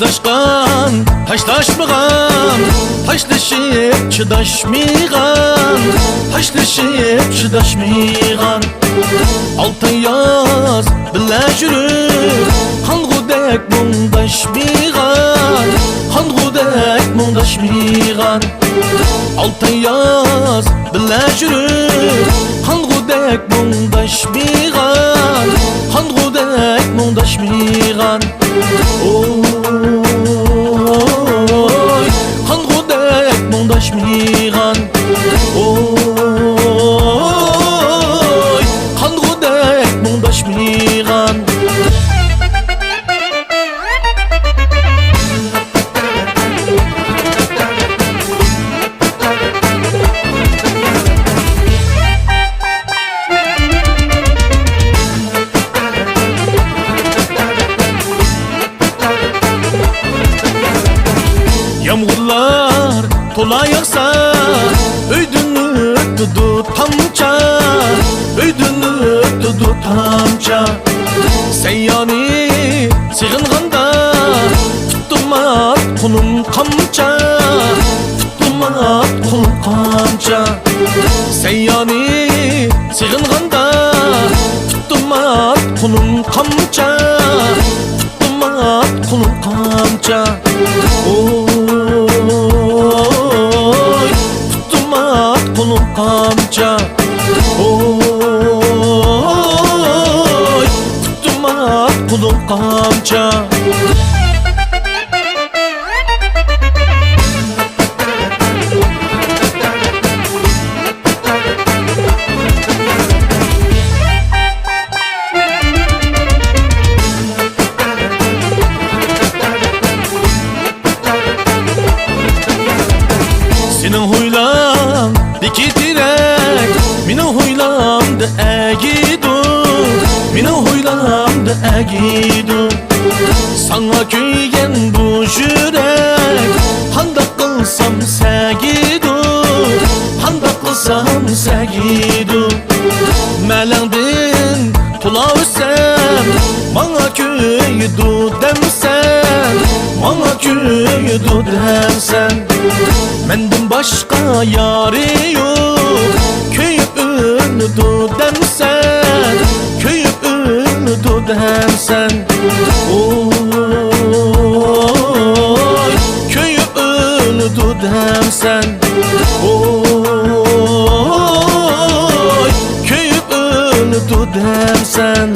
taşlaşkan, taşlaşmıgan, taşlaşıp çıdaşmıgan, taşlaşıp çıdaşmıgan. Altın yaz bile yürür, kangudek mundaşmıgan, kangudek mundaşmıgan. Altın yaz bile yürür, kangudek mundaşmıgan, kangudek mundaşmıgan. Oy, kangudek mundaşmıgan. Oy, kangudek mundaşmıgan. Yağmurlar tola yağsa, öydünü tudu tamça, öydünü tudu tamça. Sen yani sığınğanda, tuttumat kulum kamça, tuttumat kulum kamça. Sen yani sığınğanda, tuttumat kulum kamça, tuttumat kulum kamça. Oy, tuttumat kulum kamça. Oy, tuttumat kulum kamça. Senin huylan diki direk, minin huylan da egidu, minin huylan da egidu. Sana köygen bu yürek, handak kılsam segidu, handak kılsam segidu. Melendin tula ösem, bana köydu demsen, bana köydu demsen. Menden başka yari yok, köyüp ünlüdü demsen, köyüp ünlüdü demsen. Oy, köyüp ünlüdü demsen. Oy, köyüp ünlüdü demsen.